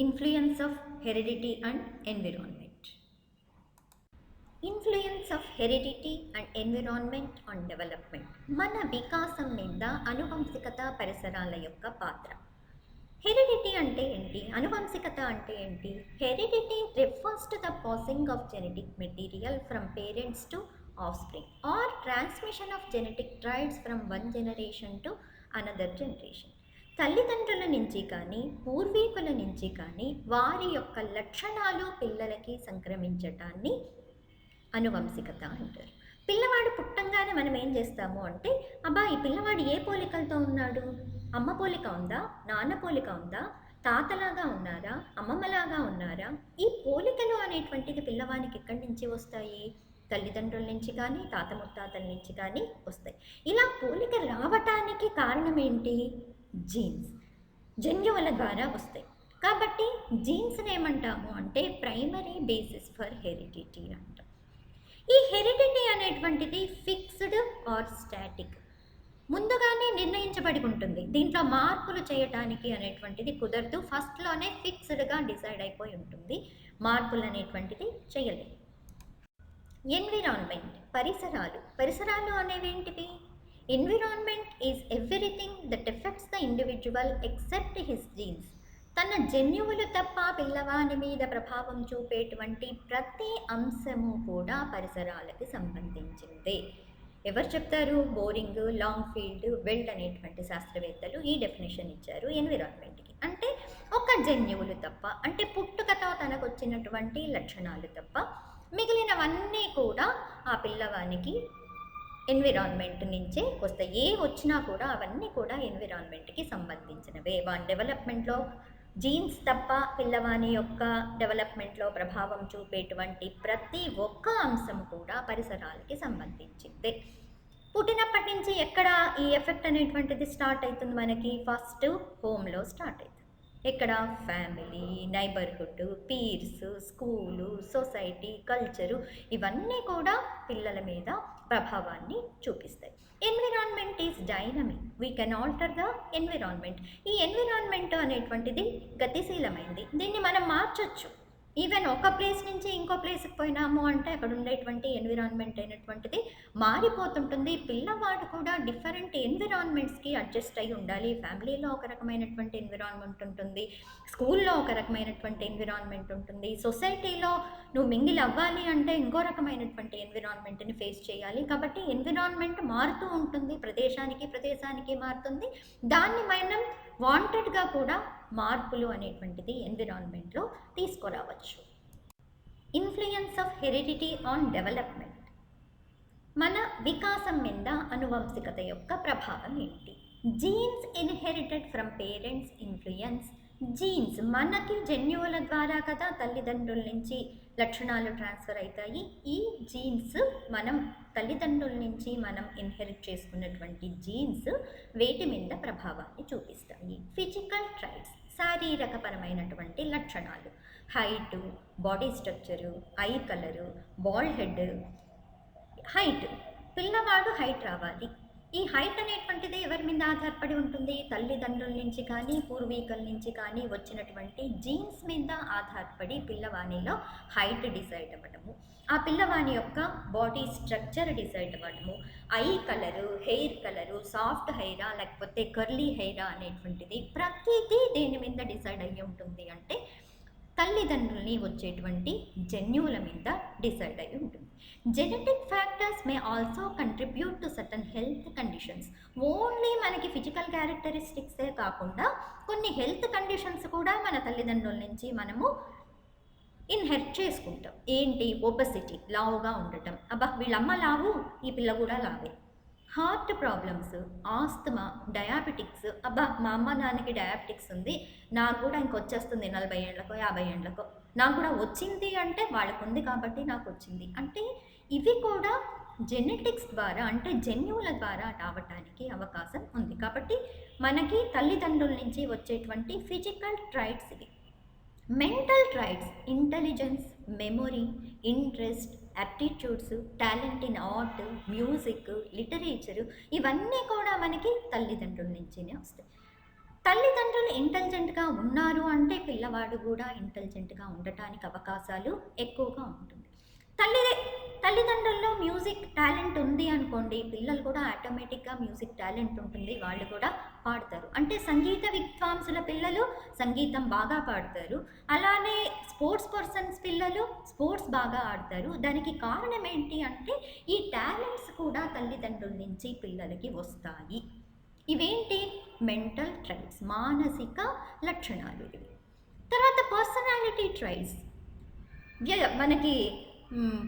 Influence of heredity and environment. Influence of heredity and environment on development. మన వికాసం మీద అనువంశికత పరిసరాల యొక్క పాత్ర. హెరిడిటీ అంటే ఏంటి? అనువంశికత అంటే ఏంటి? Heredity refers to the passing of genetic material from parents to offspring or transmission of genetic traits from one generation to another generation. తల్లిదండ్రుల నుంచి కానీ పూర్వీకుల నుంచి కానీ వారి యొక్క లక్షణాలు పిల్లలకి సంక్రమించటాన్ని అనువంశికత అంటారు. పిల్లవాడు పుట్టంగానే మనం ఏం చేస్తాము అంటే, అబ్బా ఈ పిల్లవాడు ఏ పోలికలతో ఉన్నాడు? అమ్మ పోలిక ఉందా? నాన్న పోలిక ఉందా? తాతలాగా ఉన్నారా? అమ్మమ్మలాగా ఉన్నారా? ఈ పోలికలు అనేటువంటిది పిల్లవానికి ఎక్కడి నుంచి వస్తాయి? తల్లిదండ్రుల నుంచి కానీ తాత ముత్తాతల నుంచి కానీ వస్తాయి. ఇలా పోలిక రావటానికి కారణం ఏంటి? జీన్స్, జన్యువుల ద్వారా వస్తాయి. కాబట్టి జీన్స్ని ఏమంటాము అంటే ప్రైమరీ బేసిస్ ఫర్ హెరిడిటీ అంటాం. ఈ హెరిడిటీ అనేటువంటిది ఫిక్స్డ్ ఆర్ స్టాటిక్, ముందుగానే నిర్ణయించబడి ఉంటుంది. దీంట్లో మార్పులు చేయటానికి అనేటువంటిది కుదరదు. ఫస్ట్లోనే ఫిక్స్డ్గా డిసైడ్ అయిపోయి ఉంటుంది. మార్పులు అనేటువంటిది చేయలేదు. ఎన్విరాన్మెంట్, పరిసరాలు అనేవి ఏంటివి? Environment is everything that effects the individual except his jeans. తన జన్యువులు తప్ప పిల్లవాని మీద ప్రభావం చూపేటువంటి ప్రతి అంశము కూడా పరిసరాలకి సంబంధించిందే. ఎవరు చెప్తారు? బోరింగ్, లాంగ్ ఫీల్డ్, వెల్డ్ అనేటువంటి శాస్త్రవేత్తలు ఈ డెఫినేషన్ ఇచ్చారు ఎన్విరాన్మెంట్కి. అంటే ఒక జన్యువులు తప్ప, అంటే పుట్టుకతో తనకు వచ్చినటువంటి లక్షణాలు తప్ప మిగిలినవన్నీ కూడా ఆ పిల్లవానికి ఎన్విరాన్మెంట్ నుంచే వస్తాయి. ఏ వచ్చినా కూడా అవన్నీ కూడా ఎన్విరాన్మెంట్కి సంబంధించినవే. వాని డెవలప్మెంట్లో జీన్స్ తప్ప పిల్లవాని యొక్క డెవలప్మెంట్లో ప్రభావం చూపేటువంటి ప్రతి ఒక్క అంశం కూడా పరిసరాలకి సంబంధించిందే. పుట్టినప్పటి నుంచి ఎక్కడ ఈ ఎఫెక్ట్ అనేటువంటిది స్టార్ట్ అవుతుంది మనకి? ఫస్ట్ హోమ్లో స్టార్ట్ అవుతుంది. ఇక్కడ family, neighbourhood, peers, school, society, culture, ఇవన్నీ కూడా పిల్లల మీద ప్రభావాన్ని చూపిస్తాయి. Environment is dynamic, we can alter the environment. ఈ ఎన్విరాన్మెంట్ అనేటువంటిది గతిశీలమైంది, దీన్ని మనం మార్చొచ్చు. ఈవెన్ ఒక ప్లేస్ నుంచి ఇంకో ప్లేస్కి పోయినాము అంటే అక్కడ ఉండేటువంటి ఎన్విరాన్మెంట్ అయినటువంటిది మారిపోతుంటుంది. పిల్లవాడు కూడా డిఫరెంట్ ఎన్విరాన్మెంట్స్కి అడ్జస్ట్ అయి ఉండాలి. ఫ్యామిలీలో ఒక రకమైనటువంటి ఎన్విరాన్మెంట్ ఉంటుంది, స్కూల్లో ఒక రకమైనటువంటి ఎన్విరాన్మెంట్ ఉంటుంది, సొసైటీలో నువ్వు మింగిల్ అవ్వాలి అంటే ఇంకో రకమైనటువంటి ఎన్విరాన్మెంట్ని ఫేస్ చేయాలి. కాబట్టి ఎన్విరాన్మెంట్ మారుతూ ఉంటుంది, ప్రదేశానికి మారుతుంది. దాన్ని మనం వాంటెడ్గా కూడా మార్పులు అనేటువంటిది ఎన్విరాన్మెంట్లో తీసుకురావచ్చు. Influence of heredity on development. మన వికాసం మీద అనువంశికత యొక్క ప్రభావం ఏంటి? Jeans inherited from parents influence. Jeans మనకి జన్యువుల ద్వారా కదా తల్లిదండ్రుల నుంచి లక్షణాలు ట్రాన్స్ఫర్ అవుతాయి. ఈ జీన్స్ మనం తల్లిదండ్రుల నుంచి మనం ఇన్హెరిట్ చేసుకున్నటువంటి జీన్స్ వేటి మీద ప్రభావాన్ని చూపిస్తాయి? ఫిజికల్ ట్రైట్స్, శారీరకపరమైనటువంటి లక్షణాలు, height, body structure, eye colour, bald head, height. పిల్లవాడు హైట్ రావాలి. ఈ హైట్ అనేటువంటిది ఎవరి మీద ఆధారపడి ఉంటుంది? తల్లిదండ్రుల నుంచి కానీ పూర్వీకుల నుంచి కానీ వచ్చినటువంటి జీన్స్ మీద ఆధారపడి పిల్లవానిలో హైట్ డిసైడ్ అవ్వడము, ఆ పిల్లవాని యొక్క బాడీ స్ట్రక్చర్ డిసైడ్ అవ్వడము, eye colour, hair colour, soft హెయిరా లేకపోతే కర్లీ హెయిరా అనేటువంటిది ప్రతిదీ దేని మీద డిసైడ్ అయ్యి ఉంటుంది అంటే తల్లిదండ్రుల్ని వచ్చేటువంటి జన్యువుల మీద డిసైడ్ అయి ఉంటుంది. Genetic factors may also contribute to certain health conditions. Only మనకి ఫిజికల్ క్యారెక్టరిస్టిక్సే కాకుండా కొన్ని హెల్త్ కండిషన్స్ కూడా మన తల్లిదండ్రుల నుంచి మనము ఇన్హెరిట్ చేసుకుంటాం. ఏంటి? ఒబెసిటీ, లావుగా ఉండటం. అబ్బా వీళ్ళమ్మ లావు, ఈ పిల్ల కూడా లావే. Heart problems, asthma, diabetics. అబ్బా మా అమ్మ నాన్నకి డయాబెటిక్స్ ఉంది, నాకు కూడా ఇంకొచ్చేస్తుంది 40 ఏళ్ళకో 50 ఏళ్ళకో, నాకు కూడా వచ్చింది అంటే వాళ్ళకు ఉంది కాబట్టి నాకు వచ్చింది అంటే ఇవి కూడా జెనెటిక్స్ ద్వారా అంటే జన్యువుల ద్వారా రావటానికి అవకాశం ఉంది. కాబట్టి మనకి తల్లిదండ్రుల నుంచి వచ్చేటువంటి ఫిజికల్ ట్రైట్స్ ఇవి. Mental traits, intelligence, memory, interest, aptitudes, talent in art, music, literature, ఇవన్నీ కూడా మనకి తల్లిదండ్రుల నుంచినే వస్తాయి. తల్లిదండ్రులు ఇంటెలిజెంట్గా ఉన్నారు అంటే పిల్లవాడు కూడా ఇంటెలిజెంట్గా ఉండటానికి అవకాశాలు ఎక్కువగా ఉంటుంది. తల్లి తల్లిదండ్రుల్లో మ్యూజిక్ టాలెంట్ ఉంది అనుకోండి, పిల్లలు కూడా ఆటోమేటిక్గా మ్యూజిక్ టాలెంట్ ఉంటుంది, వాళ్ళు కూడా పాడతారు. అంటే సంగీత విద్వాంసుల పిల్లలు సంగీతం బాగా పాడతారు, అలానే స్పోర్ట్స్ పర్సన్స్ పిల్లలు స్పోర్ట్స్ బాగా ఆడతారు. దానికి కారణం ఏంటి అంటే ఈ టాలెంట్స్ కూడా తల్లిదండ్రుల నుంచి పిల్లలకి వస్తాయి. ఇవేంటి? మెంటల్ ట్రైట్స్, మానసిక లక్షణాలు ఇవి. తర్వాత పర్సనాలిటీ ట్రైట్స్, మనకి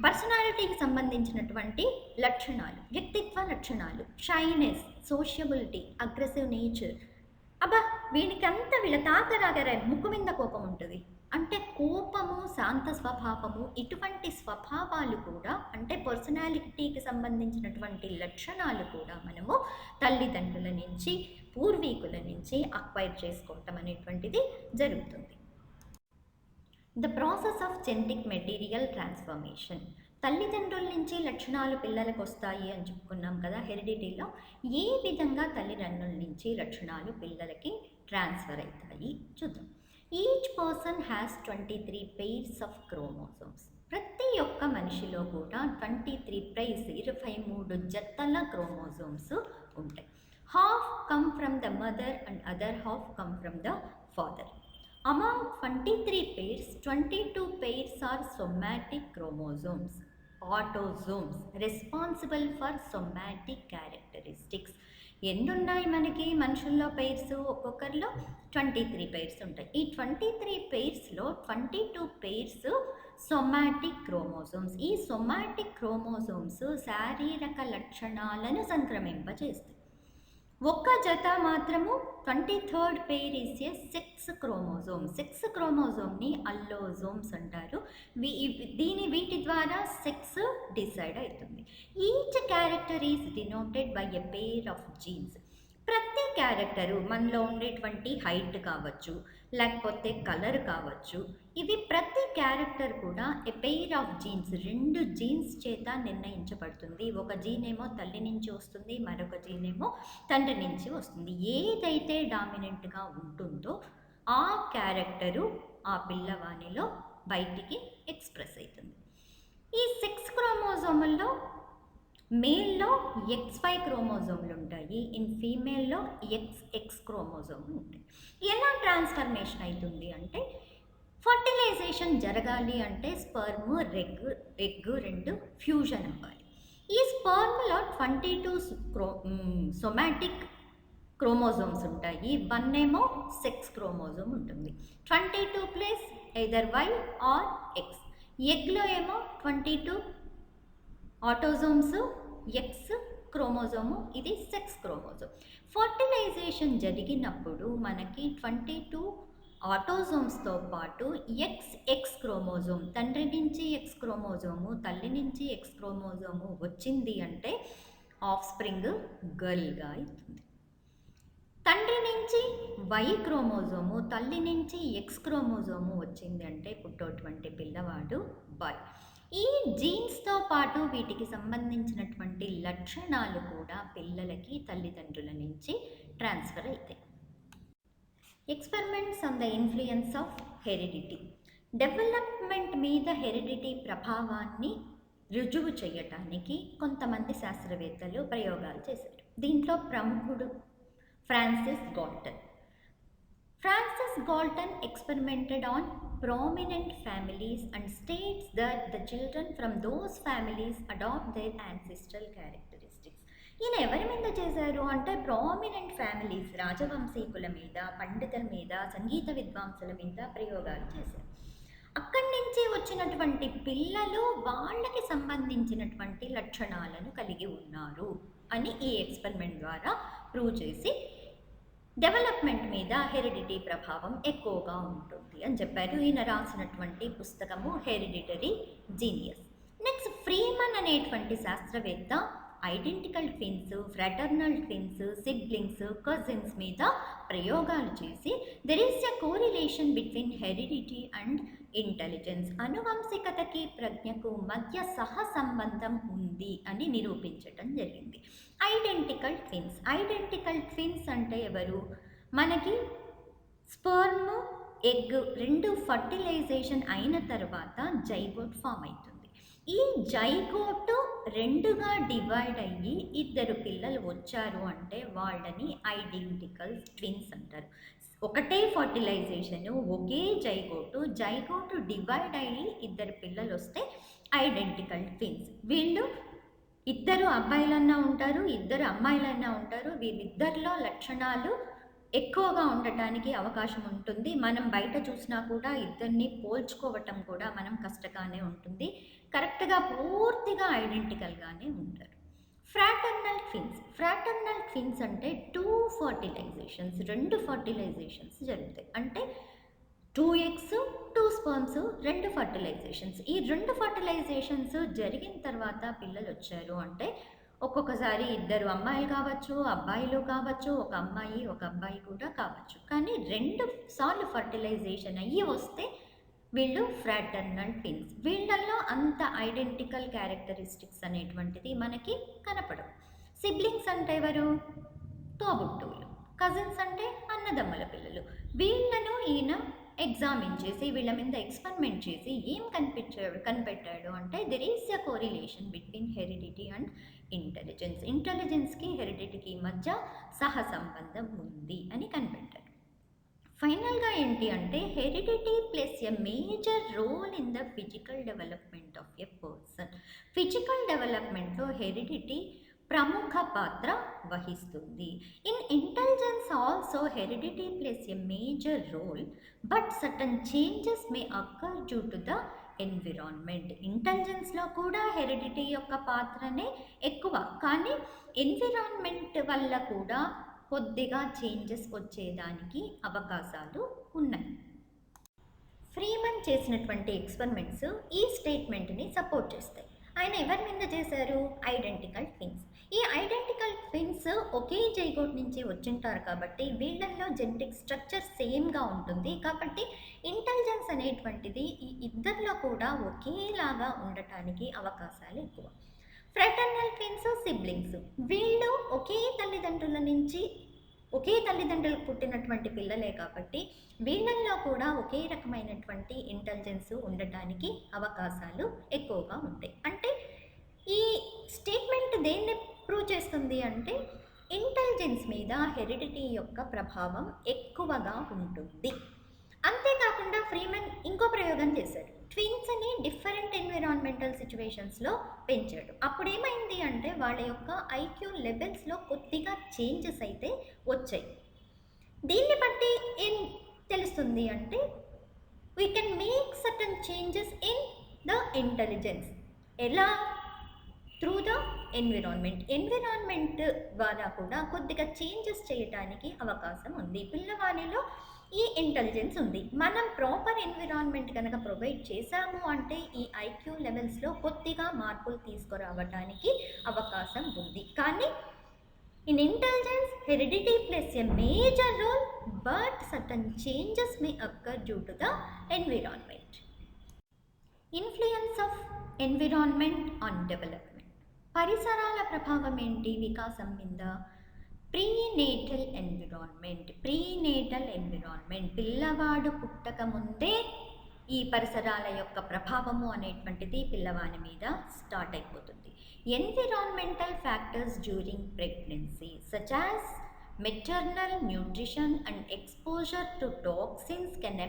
పర్సనాలిటీకి సంబంధించినటువంటి లక్షణాలు, వ్యక్తిత్వ లక్షణాలు, షైనెస్, సోషియబిలిటీ, అగ్రెసివ్ నేచర్. అబ్బా వీళ్ళ తాతరాగర ముక్కు మీద కోపం ఉంటుంది అంటే కోపము, శాంత స్వభావము, ఇటువంటి స్వభావాలు కూడా అంటే పర్సనాలిటీకి సంబంధించినటువంటి లక్షణాలు కూడా మనము తల్లిదండ్రుల నుంచి, పూర్వీకుల నుంచి అక్వైర్ చేసుకోవటం అనేటువంటిది జరుగుతుంది. The process of genetic material transformation. తల్లిదండ్రుల నుంచి లక్షణాలు పిల్లలకు వస్తాయి అని చెప్పుకున్నాం కదా హెరిడిటీలో. ఏ విధంగా తల్లిదండ్రుల నుంచి లక్షణాలు పిల్లలకి ట్రాన్స్ఫర్ అవుతాయి చూద్దాం. Each person has 23 pairs of chromosomes. ప్రతి ఒక్క మనిషిలో కూడా 23 pairs, 23 జతల క్రోమోసోమ్స్ ఉంటాయి. Half come from the mother and other half come from the father. Among 23 pairs, 22 pairs are somatic chromosomes, autosomes, responsible for somatic characteristics. ఎన్నున్నాయి మనకి మనుషుల్లో pairs? ఒక్కొక్కరిలో 23 pairs ఉంటాయి. ఈ 23 పైర్స్లో 22 పైర్స్ సొమాటిక్ క్రోమోసోమ్స్. ఈ సొమాటిక్ క్రోమోసోమ్స్ శారీరక లక్షణాలను సంక్రమింపజేస్తాయి. ఒక్క జత మాత్రము 23rd pair is a 6 chromosome. 6 క్రోమోజోమ్ని అల్లోజోమ్స్ అంటారు. వీటి ద్వారా సెక్స్ డిసైడ్ అవుతుంది. Each character is denoted by a pair of genes. ప్రతి క్యారెక్టరు మనలో ఉండేటువంటి హైట్ కావచ్చు, లేకపోతే కలర్ కావచ్చు, ఇవి ప్రతి క్యారెక్టర్ కూడా ఎ పెయిర్ ఆఫ్ జీన్స్, 2 జీన్స్ చేత నిర్ణయించబడుతుంది. ఒక జీన్ ఏమో తల్లి నుంచి వస్తుంది, మరొక జీన్ ఏమో తండ్రి నుంచి వస్తుంది. ఏదైతే డామినెంట్గా ఉంటుందో ఆ క్యారెక్టరు ఆ పిల్లవానిలో బయటికి ఎక్స్ప్రెస్ అవుతుంది. ఈ 6 క్రోమోజోముల్లో మేల్లో XY క్రోమోజోమ్లు ఉంటాయి, ఇన్ ఫీమేల్లో XX క్రోమోజోమ్లు ఉంటాయి. ఎలా ట్రాన్స్ఫర్మేషన్ అవుతుంది అంటే, ఫర్టిలైజేషన్ జరగాలి అంటే స్పర్మ్, ఎగ్ 2 ఫ్యూజన్ అవ్వాలి. ఈ స్పర్మ్లో 22 సొమాటిక్ క్రోమోజోమ్స్ ఉంటాయి, 1 ఏమో సెక్స్ క్రోమోజోమ్ ఉంటుంది. 22 plus either Y or X. ఎగ్లో ఏమో 22 ఆటోజోమ్స్, ఎక్స్ క్రోమోజోము, ఇది సెక్స్ క్రోమోజోమ్. ఫర్టిలైజేషన్ జరిగినప్పుడు మనకి 22 ఆటోజోమ్స్తో పాటు XX క్రోమోజోమ్, తండ్రి నుంచి X క్రోమోజోము, తల్లి నుంచి X క్రోమోజోము వచ్చింది అంటే ఆఫ్ స్ప్రింగ్ గర్ల్గా అవుతుంది. తండ్రి నుంచి Y క్రోమోజోము, తల్లి నుంచి X క్రోమోజోము వచ్చింది అంటే పుట్టేటువంటి పిల్లవాడు బాయ్. ఈ జీన్స్తో పాటు వీటికి సంబంధించినటువంటి లక్షణాలు కూడా పిల్లలకి తల్లిదండ్రుల నుంచి ట్రాన్స్ఫర్ అవుతాయి. Experiments on the influence of heredity. Development మీద హెరిడిటీ ప్రభావాన్ని రుజువు చేయటానికి కొంతమంది శాస్త్రవేత్తలు ప్రయోగాలు చేశారు. దీంట్లో ప్రముఖుడు Francis Galton. Francis Galton experimented on prominent families and states that the children from those families adopt their ancestral characteristics. ఈయన ఎవరి మీద చేశారు అంటే ప్రామినెంట్ ఫ్యామిలీస్, రాజవంశీకుల మీద, పండితుల మీద, సంగీత విద్వాంసుల మీద ప్రయోగాలు చేశారు. అక్కడి నుంచి వచ్చినటువంటి పిల్లలు వాళ్ళకి సంబంధించినటువంటి లక్షణాలను కలిగి ఉన్నారు అని ఈ ఎక్స్పెరిమెంట్ ద్వారా ప్రూవ్ చేసి డెవలప్మెంట్ మీద హెరిడిటీ ప్రభావం ఎక్కువగా ఉంటుంది అని చెప్పారు. ఈయన రాసినటువంటి పుస్తకము హెరిడిటరీ జీనియస్. నెక్స్ట్ ఫ్రీమన్ అనేటువంటి శాస్త్రవేత్త identical twins, fraternal twins, siblings, cousins మీద ప్రయోగాలు చేసి there is a correlation between heredity and intelligence, అనువంశికతకి ప్రజ్ఞకు మధ్య సహసంబంధం ఉంది అని నిరూపించటం జరిగింది. ఐడెంటికల్ ట్విన్స్ అంటే ఎవరు? మనకి స్పర్మ్, ఎగ్ రెండు ఫర్టిలైజేషన్ అయిన తర్వాత జైగోట్ ఫామ్ అవుతుంది. ఈ జైగోట్ రెండుగా డివైడ్ అయ్యి ఇద్దరు పిల్లలు వచ్చారు అంటే వాళ్ళని ఐడెంటికల్ ట్విన్స్ అంటారు. ఒకటే ఫర్టిలైజేషన్, ఒకే జైగోట్ డివైడ్ అయ్యి ఇద్దరు పిల్లలు వస్తే ఐడెంటికల్ ట్విన్స్. వీళ్ళు ఇద్దరు అబ్బాయిలన్నా ఉంటారు, ఇద్దరు అమ్మాయిలన్నా ఉంటారు. వీరిద్దరిలో లక్షణాలు ఎక్కువగా ఉండటానికి అవకాశం ఉంటుంది. మనం బయట చూసినా కూడా ఇద్దరిని పోల్చుకోవటం కూడా మనం కష్టంగానే ఉంటుంది. కరెక్ట్గా పూర్తిగా ఐడెంటికల్గానే ఉంటారు. ఫ్రాటర్నల్ ట్విన్స్ అంటే రెండు ఫర్టిలైజేషన్స్ జరుగుతాయి. అంటే 2 eggs 2 sperms 2 ఫర్టిలైజేషన్స్. ఈ 2 ఫర్టిలైజేషన్స్ జరిగిన తర్వాత పిల్లలు వచ్చారు అంటే ఒక్కొక్కసారి ఇద్దరు అమ్మాయిలు కావచ్చు, అబ్బాయిలు కావచ్చు, ఒక అమ్మాయి ఒక అబ్బాయి కూడా కావచ్చు. కానీ 2 సార్లు ఫర్టిలైజేషన్ అయ్యి వస్తే వీళ్ళు ఫ్రాటర్నల్ ట్విన్స్. వీళ్ళల్లో అంత ఐడెంటికల్ క్యారెక్టరిస్టిక్స్ అనేటువంటిది మనకి కనపడవు. సిబ్లింగ్స్ అంటే ఎవరు? తోబుట్టువులు. కజిన్స్ అంటే అన్నదమ్ముల పిల్లలు. వీళ్ళను ఈయన ఎగ్జామిన్ చేసి వీళ్ళ మీద ఎక్స్పెరిమెంట్ చేసి ఏం కనిపెట్టాడు అంటే there is a correlation between heredity and intelligence. ఇంటెలిజెన్స్కి హెరిడిటీకి మధ్య సహసంబంధం ఉంది అని కనిపెట్టారు. ఫైనల్గా ఏంటి అంటే heredity plays a major role in the physical development of a person. Physical డెవలప్మెంట్లో హెరిడిటీ ప్రముఖ పాత్ర వహిస్తుంది. In intelligence also heredity plays a major role but certain changes may occur due to the environment. ఇంటెలిజెన్స్లో కూడా heredity యొక్క పాత్రనే ఎక్కువ, కానీ environment వల్ల కూడా కొద్దిగా చేంజెస్ వచ్చేదానికి అవకాశాలు ఉన్నాయి. ఫ్రీమన్ చేసినటువంటి ఎక్స్పెరిమెంట్స్ ఈ స్టేట్మెంట్ని సపోర్ట్ చేస్తాయి. ఆయన ఎవరి మీద చేశారు? Identical twins. ఈ ఐడెంటికల్ ట్విన్స్ ఒకే జైగోట్ నుంచి వచ్చింటారు కాబట్టి వీళ్ళల్లో జెనెటిక్ స్ట్రక్చర్ సేమ్గా ఉంటుంది. కాబట్టి ఇంటెలిజెన్స్ అనేటువంటిది ఈ ఇద్దరిలో కూడా ఒకేలాగా ఉండటానికి అవకాశాలు ఎక్కువ. ఫ్రాటర్నల్ ట్విన్స్ సిబ్లింగ్స్. వీళ్ళు ఒకే తల్లిదండ్రులకు పుట్టినటువంటి పిల్లలే కాబట్టి వీళ్ళల్లో కూడా ఒకే రకమైనటువంటి ఇంటెలిజెన్స్ ఉండటానికి అవకాశాలు ఎక్కువగా ఉంటాయి. అంటే ఈ స్టేట్మెంట్ దేన్ని ప్రూవ్ చేస్తుంది అంటే ఇంటెలిజెన్స్ మీద హెరిడిటీ యొక్క ప్రభావం ఎక్కువగా ఉంటుంది. అంతేకాకుండా ఫ్రీమన్ ఇంకో ప్రయోగం చేశాడు. ట్విన్స్ని డిఫరెంట్ ఎన్విరాన్మెంటల్ సిచ్యువేషన్స్లో పెంచాడు. అప్పుడు ఏమైంది అంటే వాళ్ళ యొక్క ఐక్యూ లెవెల్స్లో కొద్దిగా చేంజెస్ అయితే వచ్చాయి. దీన్ని బట్టి ఏం తెలుస్తుంది అంటే we can make certain changes in the intelligence. ఎలా? త్రూ ద ఎన్విరాన్మెంట్ ద్వారా కూడా కొద్దిగా చేంజెస్ చేయడానికి అవకాశం ఉంది. పిల్లవాడిలో ఈ ఇంటెలిజెన్స్ ఉంది. మనం ప్రాపర్ ఎన్విరాన్మెంట్ కనుక ప్రొవైడ్ చేశాము అంటే ఈ ఐక్యూ లెవెల్స్లో కొద్దిగా మార్పులు తీసుకురావడానికి అవకాశం ఉంది. కానీ in intelligence heredity plays a major role but certain changes may occur due to the environment. Influence of environment on development. పరిసరాల ప్రభావం ఏంటి వికాసం మీద? Prenatal environment. పిల్లవాడు పుట్టక ముందే ఈ పరిసరాల యొక్క ప్రభావము అనేటువంటిది పిల్లవాని మీద స్టార్ట్ అయిపోతుంది. Environmental factors during pregnancy such as maternal nutrition and exposure to toxins can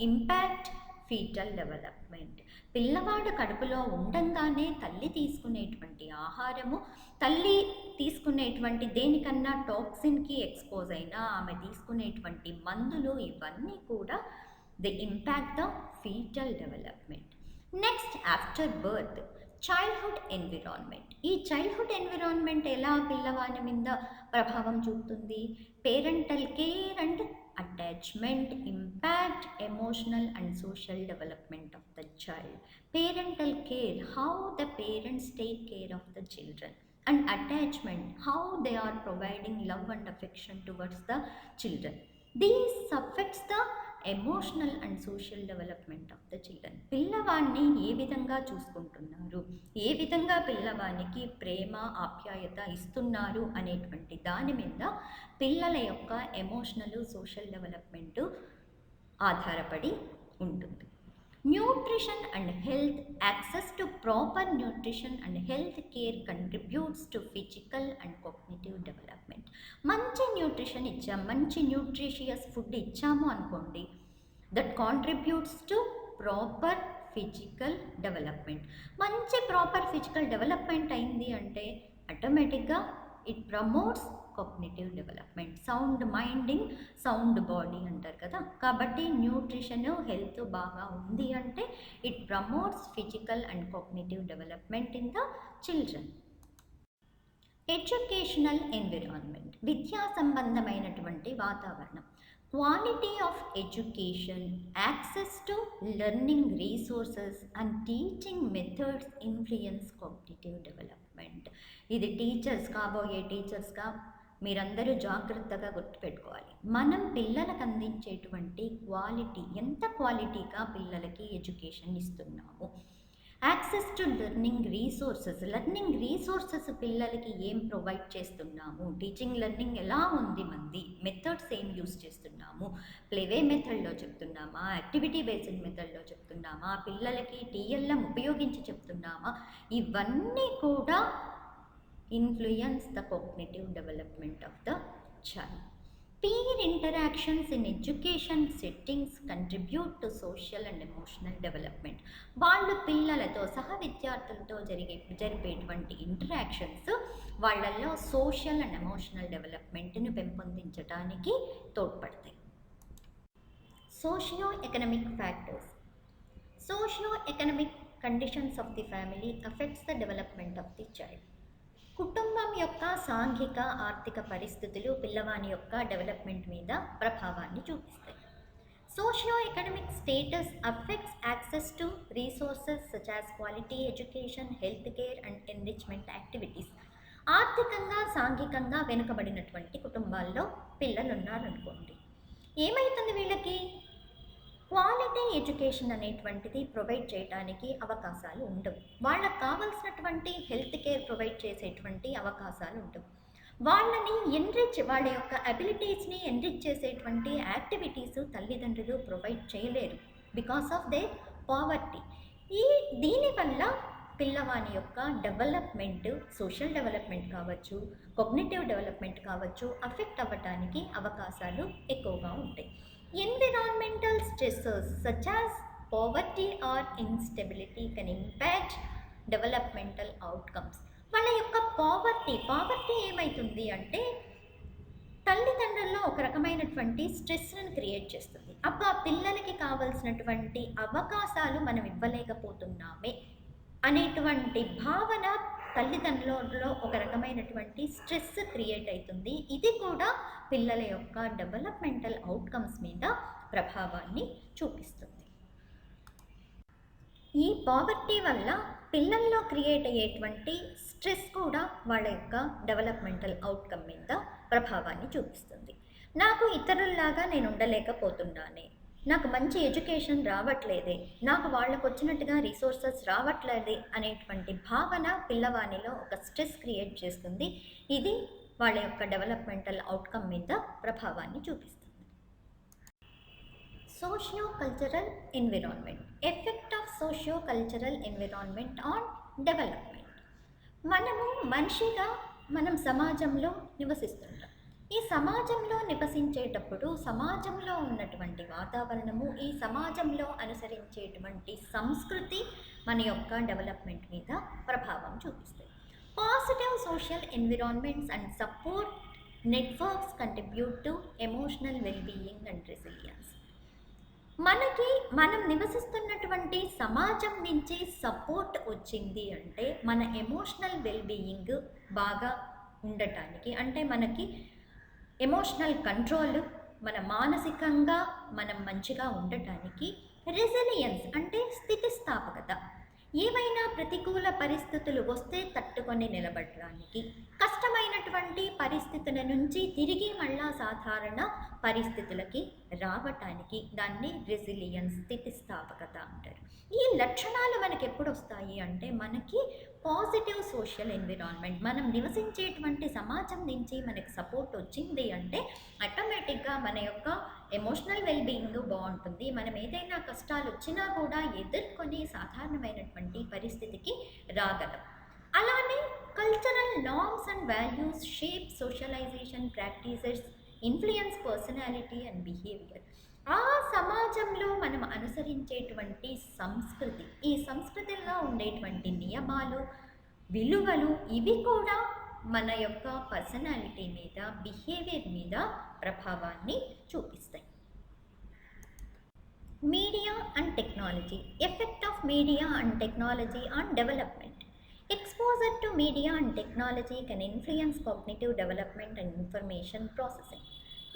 impact foetal development. పిల్లవాడు కడుపులో ఉండంగానే తల్లి తీసుకునేటువంటి ఆహారము, తల్లి తీసుకునేటువంటి దేనికన్నా టాక్సిన్కి ఎక్స్పోజ్ అయినా ఆమె తీసుకునేటువంటి మందులు ఇవన్నీ కూడా the impact the foetal development. Next after birth childhood environment. ఈ చైల్డ్హుడ్ ఎన్విరాన్మెంట్ ఎలా పిల్లవాని మీద ప్రభావం చూపుతుంది? Parental care and attachment impact emotional and social development of the child. Parental care, how the parents take care of the children, and attachment, how they are providing love and affection towards the children. These affects the emotional and social development of the children. పిల్లవాడిని ఏ విధంగా చూసుకుంటున్నారు, ఏ విధంగా పిల్లవానికి ప్రేమ ఆప్యాయత ఇస్తున్నారు అనేటువంటి దాని మీద పిల్లల యొక్క ఎమోషనల్ సోషల్ డెవలప్మెంట్ ఆధారపడి ఉంటుంది. Nutrition and health. Access to proper nutrition and health care contributes to physical and cognitive development. మంచి న్యూట్రిషన్ ఇచ్చాం, మంచి న్యూట్రిషియస్ ఫుడ్ ఇచ్చాము అనుకోండి, that contributes to proper physical development. మంచి ప్రాపర్ ఫిజికల్ డెవలప్మెంట్ అయింది అంటే ఆటోమేటిక్గా it promotes cognitive development. Sound mind in sound body అంటారు కదా. కాబట్టి న్యూట్రిషన్ హెల్త్ బాగా ఉంది అంటే it promotes physical and cognitive development in the children. Educational environment. విద్యా సంబంధమైనటువంటి వాతావరణం. Quality of education, access to learning resources and teaching methods influence cognitive development. ఇది టీచర్స్, కాబోయే టీచర్స్గా మీరందరూ జాగ్రత్తగా గుర్తుపెట్టుకోవాలి. మనం పిల్లలకు అందించేటువంటి క్వాలిటీ, ఎంత క్వాలిటీగా పిల్లలకి ఎడ్యుకేషన్ ఇస్తున్నాము. యాక్సెస్ టు లెర్నింగ్ రీసోర్సెస్ పిల్లలకి ఏం ప్రొవైడ్ చేస్తున్నాము, టీచింగ్ లెర్నింగ్ ఎలా ఉంది, మంది మెథడ్స్ ఏం యూస్ చేస్తున్నాము, ప్లేవే మెథడ్లో చెప్తున్నామా, యాక్టివిటీ బేస్డ్ మెథడ్లో చెప్తున్నామా, పిల్లలకి టీఎల్ఎం ఉపయోగించి చెప్తున్నామా, ఇవన్నీ కూడా influence the cognitive development of the child. Peer interactions in education settings contribute to social and emotional development. వాళ్ళు పిల్లలతో సహా విద్యార్థులతో జరిపేటువంటి ఇంటరాక్షన్స్ వాళ్ళల్లో సోషల్ అండ్ ఎమోషనల్ డెవలప్మెంట్ని పెంపొందించడానికి తోడ్పడతాయి. Socio economic factors. Socio economic conditions of the family affects the development of the child. కుటుంబం యొక్క సాంఘిక ఆర్థిక పరిస్థితులు పిల్లవాని యొక్క డెవలప్మెంట్ మీద ప్రభావాన్ని చూపిస్తాయి. Socio economic status affects access to resources such as quality education, health care and enrichment activities. ఆర్థికంగా సాంఘికంగా వెనుకబడినటువంటి కుటుంబాల్లో పిల్లలు ఉన్నారనుకోండి, ఏమవుతుంది వీళ్ళకి క్వాలిటీ ఎడ్యుకేషన్ అనేటువంటిది ప్రొవైడ్ చేయడానికి అవకాశాలు ఉండవు. వాళ్ళకు కావాల్సినటువంటి హెల్త్ కేర్ ప్రొవైడ్ చేసేటువంటి అవకాశాలు ఉండవు. వాళ్ళని వాళ్ళ యొక్క అబిలిటీస్ని ఎన్రిచ్ చేసేటువంటి యాక్టివిటీస్ తల్లిదండ్రులు ప్రొవైడ్ చేయలేరు బికాస్ ఆఫ్ దేర్ పావర్టీ. దీనివల్ల పిల్లవాని యొక్క డెవలప్మెంట్, సోషల్ డెవలప్మెంట్ కావచ్చు, కాగ్నిటివ్ డెవలప్మెంట్ కావచ్చు, అఫెక్ట్ అవ్వడానికి అవకాశాలు ఎక్కువగా ఉంటాయి. Environmental stressors such as poverty or instability can impact developmental outcomes. వాళ్ళ యొక్క పావర్టీ ఏమవుతుంది అంటే తల్లిదండ్రుల్లో ఒక రకమైనటువంటి స్ట్రెస్ని క్రియేట్ చేస్తుంది. అప్పుడు ఆ పిల్లలకి కావలసినటువంటి అవకాశాలు మనం ఇవ్వలేకపోతున్నామే అనేటువంటి భావన తల్లిదండ్రులలో ఒక రకమైనటువంటి స్ట్రెస్ క్రియేట్ అవుతుంది. ఇది కూడా పిల్లల యొక్క డెవలప్మెంటల్ అవుట్కమ్స్ మీద ప్రభావాన్ని చూపిస్తుంది. ఈ పావర్టీ వల్ల పిల్లల్లో క్రియేట్ అయ్యేటువంటి స్ట్రెస్ కూడా వాళ్ళ యొక్క డెవలప్మెంటల్ అవుట్కమ్ మీద ప్రభావాన్ని చూపిస్తుంది. నాకు ఇతరుల్లాగా నేను ఉండలేకపోతున్నానే, నాకు మంచి ఎడ్యుకేషన్ రావట్లేదే, నాకు వాళ్ళకు వచ్చినట్టుగా రిసోర్సెస్ రావట్లేదే అనేటువంటి భావన పిల్లవానిలో ఒక స్ట్రెస్ క్రియేట్ చేస్తుంది. ఇది వాళ్ళ యొక్క డెవలప్మెంటల్ అవుట్కమ్ మీద ప్రభావాన్ని చూపిస్తుంది. Socio cultural environment. Effect of socio cultural environment on development. మనిషిగా మనం సమాజంలో నివసిస్తుంటాం. ఈ సమాజంలో నివసించేటప్పుడు సమాజంలో ఉన్నటువంటి వాతావరణము, ఈ సమాజంలో అనుసరించేటువంటి సంస్కృతి మన యొక్క డెవలప్మెంట్ మీద ప్రభావం చూపిస్తాయి. Positive social environments and support networks contribute to emotional wellbeing and resilience. మనం నివసిస్తున్నటువంటి సమాజం నుంచి సపోర్ట్ వచ్చింది అంటే మన ఎమోషనల్ వెల్బీయింగ్ బాగా ఉండటానికి, అంటే మనకి ఎమోషనల్ కంట్రోల్, మన మానసికంగా మనం మంచిగా ఉండటానికి రెసిలియన్స్ అంటే స్థితిస్థాపకత, ఏవైనా ప్రతికూల పరిస్థితులు వస్తే తట్టుకొని నిలబడడానికి, కష్టమైనటువంటి పరిస్థితుల నుంచి తిరిగి మళ్ళా సాధారణ పరిస్థితులకి రావటానికి దాన్ని రెసిలియన్స్, స్థితిస్థాపకత అంటారు. ఈ లక్షణాలు మనకి ఎప్పుడు వస్తాయి అంటే మనకి పాజిటివ్ సోషల్ ఎన్విరాన్మెంట్, మనం నివసించేటువంటి సమాజం నుంచి మనకి సపోర్ట్ వచ్చింది అంటే ఆటోమేటిక్గా మన యొక్క ఎమోషనల్ వెల్బీయింగ్ బాగుంటుంది. మనం ఏదైనా కష్టాలు వచ్చినా కూడా ఎదుర్కొని సాధారణమైనటువంటి పరిస్థితికి రాగలం. అలానే cultural norms and values shape socialisation practices, influence personality and behaviour. ఆ సమాజంలో మనం అనుసరించేటువంటి సంస్కృతి, ఈ సంస్కృతిలో ఉండేటువంటి నియమాలు, విలువలు, ఇవి కూడా మన యొక్క పర్సనాలిటీ మీద, బిహేవియర్ మీద ప్రభావాన్ని చూపిస్తాయి. Media and technology. Effect of media and technology on development. Exposure to media and technology can influence cognitive development and information processing.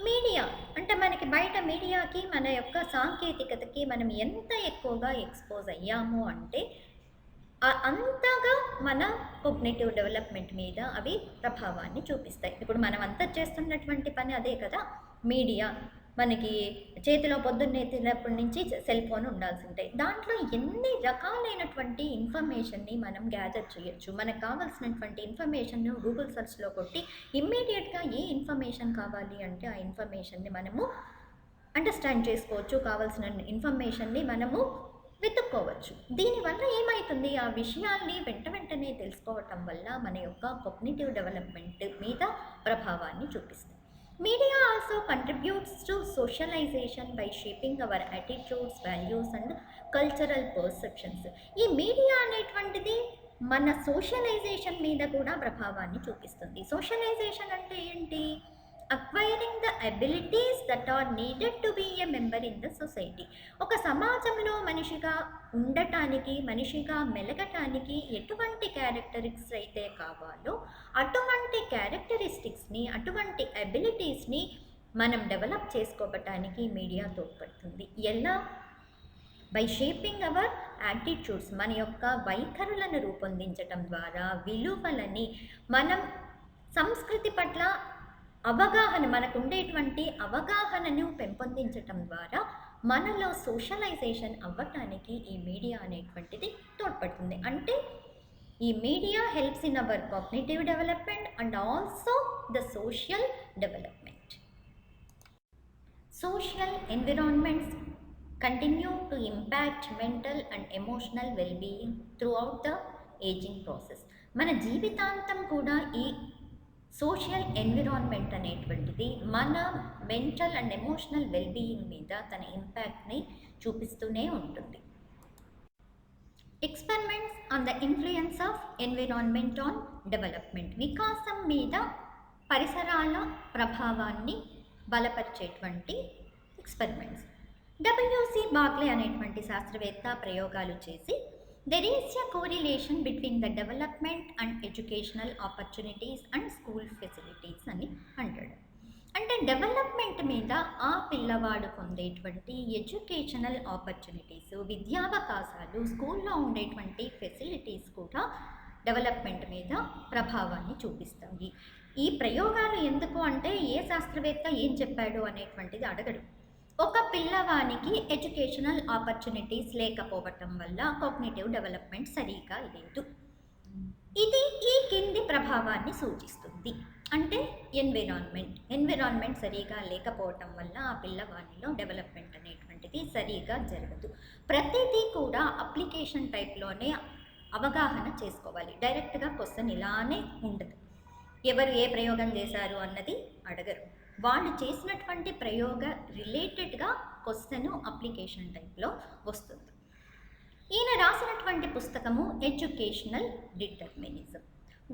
Media అంటే మనకి బయట మీడియాకి, మన యొక్క సాంకేతికతకి మనం ఎంత ఎక్కువగా ఎక్స్పోజ్ అయ్యాము అంటే అంతగా మన కాగ్నిటివ్ డెవలప్మెంట్ మీద అవి ప్రభావాన్ని చూపిస్తాయి. ఇప్పుడు మనం అంతా చేస్తున్నటువంటి పని అదే కదా. మీడియా మనకి చేతిలో పొద్దున్నే తిన్నప్పటి నుంచి సెల్ ఫోన్ ఉండాల్సి ఉంటాయి. దాంట్లో ఎన్ని రకాలైనటువంటి ఇన్ఫర్మేషన్ని మనం గ్యాదర్ చేయొచ్చు. మనకు కావాల్సినటువంటి ఇన్ఫర్మేషన్ను గూగుల్ సెర్చ్లో కొట్టి ఇమ్మీడియట్గా ఏ ఇన్ఫర్మేషన్ కావాలి అంటే ఆ ఇన్ఫర్మేషన్ని మనము అండర్స్టాండ్ చేసుకోవచ్చు. కావాల్సిన ఇన్ఫర్మేషన్ని మనము వెతుక్కోవచ్చు. దీనివల్ల ఏమవుతుంది, ఆ విషయాల్ని వెంటనే తెలుసుకోవటం వల్ల మన యొక్క కాగ్నిటివ్ డెవలప్మెంట్ మీద ప్రభావాన్ని చూపిస్తుంది. Media also contributes to socialization by shaping our attitudes, values and cultural perceptions. ఈ మీడియా అనేటువంటిది మన సోషలైజేషన్ మీద కూడా ప్రభావాన్ని చూపిస్తుంది. సోషలైజేషన్ అంటే ఏంటి? Acquiring the abilities that are needed to be a member in the society. ఒక సమాజంలో మనిషిగా ఉండటానికి, మనిషిగా మెలగటానికి ఎటువంటి క్యారెక్టరిస్టిక్స్ అయితే కావాలో అటువంటి క్యారెక్టరిస్టిక్స్ని, అటువంటి అబిలిటీస్ని మనం డెవలప్ చేసుకోవటానికి మీడియా తోడ్పడుతుంది. ఎలా? బై షేపింగ్ అవర్ యాటిట్యూడ్స్, మన యొక్క వైఖరులను రూపొందించటం ద్వారా, విలువలని, మనం సంస్కృతి పట్ల అవగాహన, మనకు ఉండేటువంటి అవగాహనను పెంపొందించటం ద్వారా మనలో సోషలైజేషన్ అవ్వటానికి ఈ మీడియా అనేటువంటిది తోడ్పడుతుంది. అంటే ఈ media helps in our cognitive development and also the social development. Social environments continue to impact mental and emotional well-being throughout the aging process. మన జీవితాంతం కూడా ఈ సోషల్ ఎన్విరాన్మెంట్ అనేటువంటిది మన మెంటల్ అండ్ ఎమోషనల్ వెల్బీయింగ్ మీద తన ఇంపాక్ట్ని చూపిస్తూనే ఉంటుంది. Experiments on the influence of environment on development. వికాసం మీద పరిసరాల ప్రభావాన్ని బలపరిచేటువంటి ఎక్స్పెరిమెంట్స్. డబ్ల్యూసి బాగ్లే అనేటువంటి శాస్త్రవేత్త ప్రయోగాలు చేసి there is a correlation between the development and educational opportunities and school facilities అని అంటాడు. అంటే డెవలప్మెంట్ మీద ఆ పిల్లవాడు పొందేటువంటి ఎడ్యుకేషనల్ ఆపర్చునిటీస్, విద్యావకాశాలు, స్కూల్లో ఉండేటువంటి ఫెసిలిటీస్ కూడా డెవలప్మెంట్ మీద ప్రభావాన్ని చూపిస్తాయి. ఈ ప్రయోగాలు ఎందుకు అంటే ఏ శాస్త్రవేత్త ఏం చెప్పాడు అనేటువంటిది అడగడు. ఒక పిల్లవానికి ఎడ్యుకేషనల్ ఆపర్చునిటీస్ లేకపోవటం వల్ల కాగ్నిటివ్ డెవలప్మెంట్ సరిగా లేదు. ఇది ఈ కింది ప్రభావాన్ని సూచిస్తుంది. అంటే ఎన్విరాన్మెంట్ సరిగా లేకపోవటం వల్ల ఆ పిల్లవానిలో డెవలప్మెంట్ అనేటువంటిది సరిగా జరగదు. ప్రతిదీ కూడా అప్లికేషన్ టైప్లోనే అవగాహన చేసుకోవాలి. డైరెక్ట్గా క్వశ్చన్ ఇలానే ఉండదు. ఎవరు ఏ ప్రయోగం చేశారు అన్నది అడగరు. వాళ్ళు చేసినటువంటి ప్రయోగ రిలేటెడ్గా క్వశ్చన్ అప్లికేషన్ టైప్లో వస్తుంది. ఈయన రాసినటువంటి పుస్తకము ఎడ్యుకేషనల్ డిటర్మినిజం.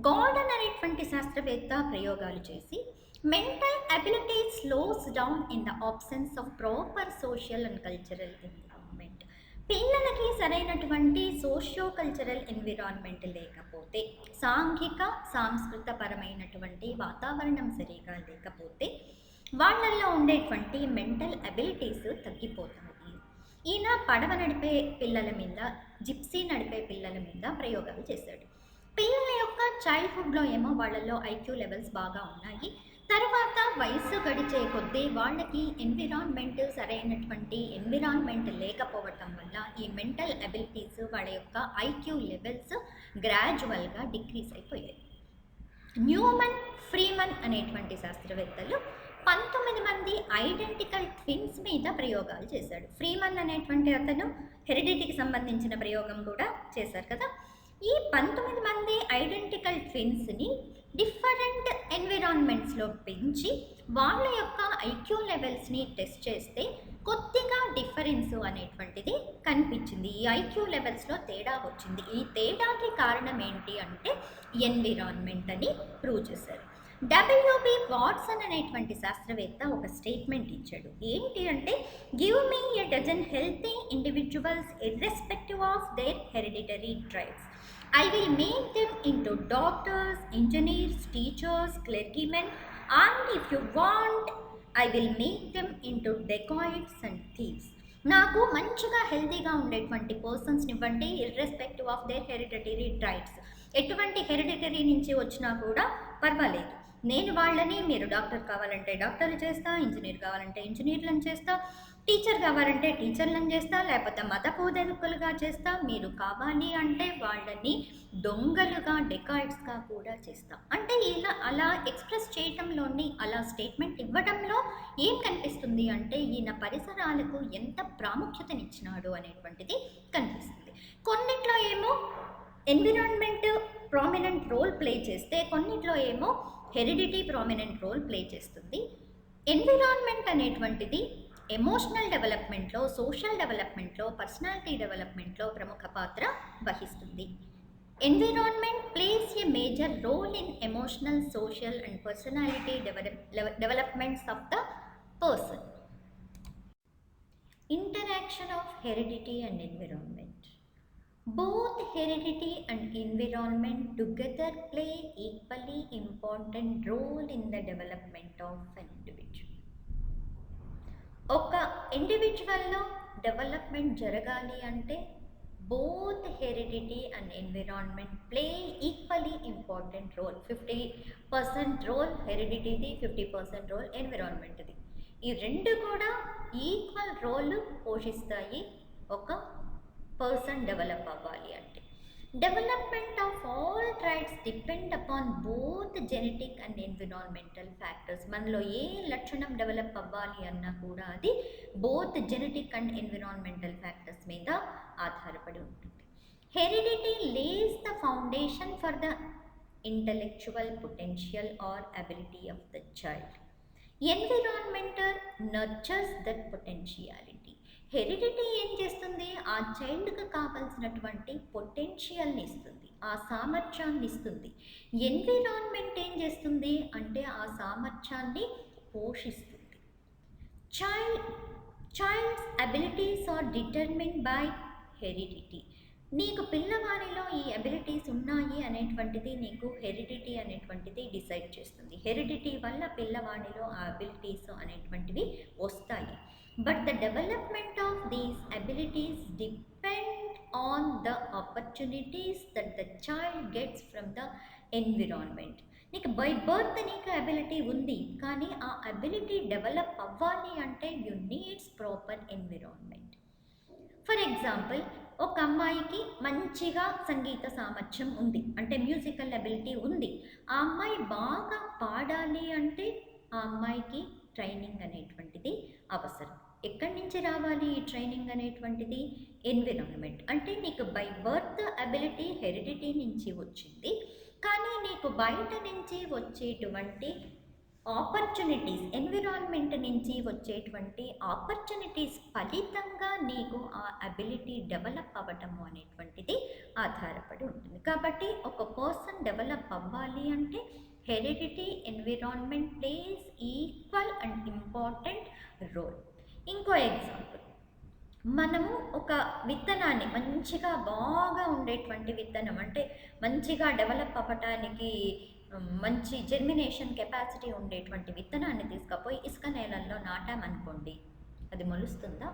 గార్డన్ అనేటువంటి శాస్త్రవేత్త ప్రయోగాలు చేసి mental ability slows down in the absence of proper social and cultural environment. పిల్లలకి సరైనటువంటి సోషియో కల్చరల్ ఎన్విరాన్మెంట్ లేకపోతే, సాంస్కృతపరమైనటువంటి వాతావరణం సరిగా లేకపోతే వాళ్ళల్లో ఉండేటువంటి మెంటల్ అబిలిటీస్ తగ్గిపోతాయి. ఈయన పడవ నడిపే పిల్లల మీద, జిప్సీ నడిపే పిల్లల మీద ప్రయోగాలు చేశాడు. పిల్లల యొక్క చైల్డ్హుడ్లో ఏమో వాళ్ళలో ఐక్యూ లెవెల్స్ బాగా ఉన్నాయి. తర్వాత వయసు గడిచే కొద్దీ వాళ్ళకి సరైనటువంటి ఎన్విరాన్మెంట్ లేకపోవటం వల్ల ఈ మెంటల్ అబిలిటీస్, వాళ్ళ యొక్క ఐక్యూ లెవెల్స్ గ్రాడ్యువల్గా డిక్రీజ్ అయిపోయాయి. న్యూమన్, ఫ్రీమన్ అనేటువంటి శాస్త్రవేత్తలు 19 మంది ఐడెంటికల్ ట్విన్స్ మీద ప్రయోగాలు చేశాడు. ఫ్రీమన్ అనేటువంటి అతను హెరిడిటీకి సంబంధించిన ప్రయోగం కూడా చేశారు కదా. ఈ 19 మంది ఐడెంటికల్ ట్విన్స్ని డిఫరెంట్ ఎన్విరాన్మెంట్స్లో పెంచి వాళ్ళ యొక్క ఐక్యూ లెవెల్స్ని టెస్ట్ చేస్తే కొద్దిగా డిఫరెన్స్ అనేటువంటిది కనిపించింది. ఈ ఐక్యూ లెవెల్స్లో తేడా వచ్చింది. ఈ తేడాకి కారణం ఏంటి అంటే ఎన్విరాన్మెంట్ అని ప్రూవ్ చేశారు. డబ్ల్యూబి వాట్సన్ అనేటువంటి శాస్త్రవేత్త ఒక స్టేట్మెంట్ ఇచ్చాడు. ఏంటి అంటే, give me a dozen healthy individuals irrespective of their hereditary traits. I will make them into doctors, engineers, teachers, clergymen, and if you want, I will make them into dacoits and thieves. నాకు మంచిగా హెల్తీగా ఉండేటువంటి పర్సన్స్ని ఇవ్వండి, irrespective of their hereditary ట్రైట్స్. ఎటువంటి hereditary నుంచి వచ్చినా కూడా పర్వాలేదు, నేను వాళ్ళని, మీరు డాక్టర్ కావాలంటే డాక్టర్లు చేస్తా, ఇంజనీర్ కావాలంటే ఇంజనీర్లను చేస్తా, టీచర్ కావాలంటే టీచర్లను చేస్తా, లేకపోతే మత బోధకులుగా చేస్తా, మీరు కావాలి అంటే వాళ్ళని దొంగలుగా, డెకాయిడ్స్గా కూడా చేస్తా. అంటే ఇలా అలా ఎక్స్ప్రెస్ చేయటంలోని, అలా స్టేట్మెంట్ ఇవ్వడంలో ఏం కనిపిస్తుంది అంటే ఈయన పరిసరాలకు ఎంత ప్రాముఖ్యతనిచ్చినాడు అనేటువంటిది కనిపిస్తుంది. కొన్నిట్లో ఏమో ఎన్విరాన్మెంట్ ప్రామినెంట్ రోల్ ప్లే చేస్తే, కొన్నిట్లో ఏమో హెరిడిటీ ప్రామినెంట్ రోల్ ప్లే చేస్తుంది. ఎన్విరాన్మెంట్ అనేటువంటిది ఎమోషనల్ డెవలప్మెంట్లో, సోషల్ డెవలప్మెంట్లో, పర్సనాలిటీ డెవలప్మెంట్లో ప్రముఖ పాత్ర వహిస్తుంది. Environment plays a major role in emotional, social and personality developments of the person. Interaction of heredity and environment. Both heredity and environment together play equally important role in the development of an individual. ఒక ఇండివిజువల్లో development జరగాలి అంటే both heredity and environment play equally important role. 50% role హెరిడిటీది, 50% role ఎన్విరాన్మెంట్ది. ఈ రెండు కూడా equal role పోషిస్తాయి ఒక పర్సన్ డెవలప్ అవ్వాలి అంటే. Development of all traits depend upon both genetic and environmental factors. మనలో ఏ లక్షణం డెవలప్ అవ్వాలి అన్నా కూడా అది both genetic and environmental factors మీద ఆధారపడి ఉంటుంది. Heredity lays the foundation for the intellectual potential or ability of the child. Environmental nurtures that potentiality. Heredity ఏం చేస్తుంది? ఆ చైల్డ్కి కావాల్సినటువంటి పొటెన్షియల్ని ఇస్తుంది, ఆ సామర్థ్యాన్ని ఇస్తుంది. ఎన్విరాన్మెంట్ ఏం చేస్తుంది అంటే ఆ సామర్థ్యాన్ని పోషిస్తుంది. Child's abilities are determined by heredity. నీకు పిల్లవాడిలో ఈ అబిలిటీస్ ఉన్నాయి అనేటువంటిది నీకు హెరిడిటీ అనేటువంటిది డిసైడ్ చేస్తుంది. హెరిడిటీ వల్ల పిల్లవాడిలో ఆ అబిలిటీస్ అనేటువంటివి వస్తాయి. But the development of these abilities depend on the opportunities that the child gets from the environment. నీకు బై బర్త్ నీకు అబిలిటీ ఉంది, కానీ ఆ అబిలిటీ డెవలప్ అవ్వాలి అంటే you needs proper environment. For example, ఒక అమ్మాయికి మంచిగా సంగీత సామర్థ్యం ఉంది, అంటే మ్యూజికల్ అబిలిటీ ఉంది. ఆ అమ్మాయి బాగా పాడాలి అంటే ఆ అమ్మాయికి ట్రైనింగ్ అనేటువంటిది అవసరం. ఎక్కడి నుంచి రావాలి ఈ ట్రైనింగ్ అనేటువంటిది? ఎన్విరాన్మెంట్. అంటే నీకు బై బర్త్ అబిలిటీ హెరిడిటీ నుంచి వచ్చింది, కానీ నీకు బయట నుంచి వచ్చేటువంటి ఆపర్చునిటీస్, ఎన్విరాన్మెంట్ నుంచి వచ్చేటువంటి ఆపర్చునిటీస్ ఫలితంగా నీకు ఆ అబిలిటీ డెవలప్ అవ్వటము అనేటువంటిది ఆధారపడి ఉంటుంది. కాబట్టి ఒక పర్సన్ డెవలప్ అవ్వాలి అంటే heredity, environment plays equal and important role. ఇంకో ఎగ్జాంపుల్, మనము ఒక విత్తనాన్ని, మంచిగా బాగా ఉండేటువంటి విత్తనం, అంటే మంచిగా డెవలప్ అవ్వటానికి మంచి జెర్మినేషన్ కెపాసిటీ ఉండేటువంటి విత్తనాన్ని తీసుకపోయి ఇసుక నేలల్లో నాటామనుకోండి, అది మొలుస్తుందా?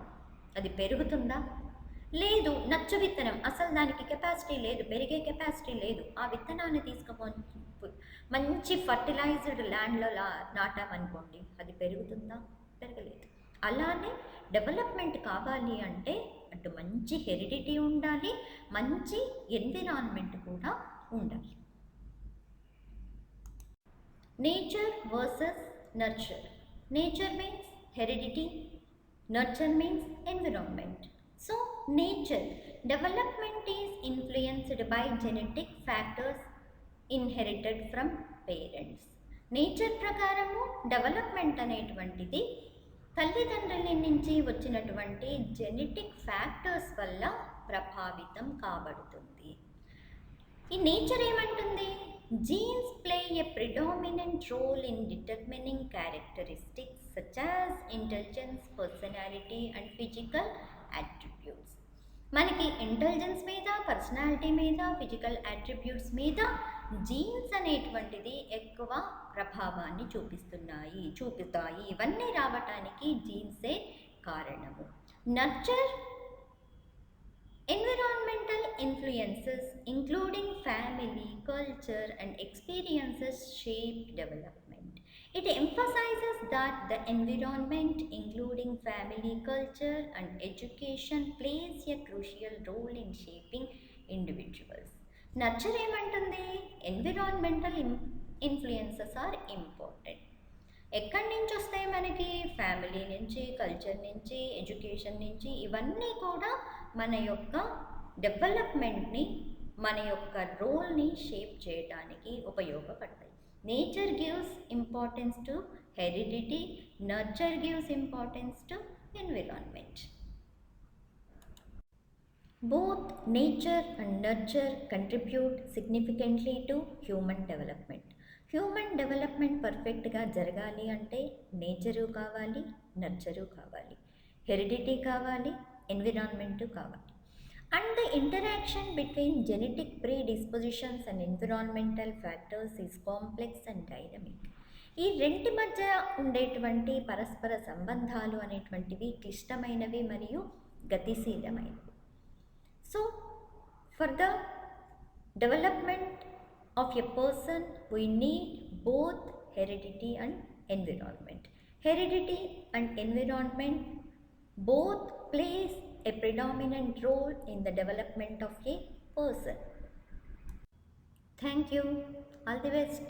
అది పెరుగుతుందా? లేదు. నచ్చు విత్తనం అసలు దానికి కెపాసిటీ లేదు, పెరిగే కెపాసిటీ లేదు. ఆ విత్తనాన్ని తీసుకుపోయి మంచి ఫర్టిలైజ్డ్ ల్యాండ్లో నాటామనుకోండి, అది పెరుగుతుందా? పెరగలేదు. అలానే డెవలప్మెంట్ కావాలి అంటే అటు మంచి హెరిడిటీ ఉండాలి, మంచి ఎన్విరాన్మెంట్ కూడా ఉండాలి. Nature versus nurture. Nature means heredity, nurture means environment. So, nature development is influenced by genetic factors inherited from parents. Nature ప్రకారము డెవలప్మెంట్ అనేటువంటిది తల్లిదండ్రుల నుంచి వచ్చినటువంటి జెనెటిక్ ఫ్యాక్టర్స్ వల్ల ప్రభావితం కాబడుతుంది. ఈ నేచర్ ఏమంటుంది? Genes play a predominant role in determining characteristics such as intelligence, personality and physical attributes. మనకి ఇంటెలిజెన్స్ మీద, పర్సనాలిటీ మీద, ఫిజికల్ అట్రిబ్యూట్స్ మీద జీన్స్ అనేటువంటిది ఎక్కువ ప్రభావాన్ని చూపుతాయి. ఇవన్నీ రావటానికి జీన్సే కారణము. Nurture environmental influences including family, culture and experiences shape development. It emphasizes that the environment including family, culture and education plays a crucial role in shaping individuals. Nurture ఏమంటుంది? Environmental influences are important. ఎక్కడి నుంచి వస్తాయి మనకి? Family నుంచి, culture నుంచి, education నుంచి. ఇవన్నీ కూడా మన యొక్క డెవలప్మెంట్ని, మన యొక్క రోల్ని షేప్ చేయడానికి ఉపయోగపడతాయి. Nature gives importance to heredity, nurture gives importance to environment. Both nature and nurture contribute significantly to human development. Human development పర్ఫెక్ట్గా జరగాలి అంటే నేచరు కావాలి, నర్చరు కావాలి, హెరిడిటీ కావాలి, ఎన్విరాన్మెంటు కావాలి. And the interaction between genetic predispositions and environmental factors is complex and dynamic. ఈ రెంటి మధ్య ఉండేటువంటి పరస్పర సంబంధాలు అనేటువంటివి క్లిష్టమైనవి మరియు గతిశీలమైనవి. So for the development of a person, we need both heredity and environment. Heredity and environment both plays a predominant role in the development of a person. Thank you. All the best.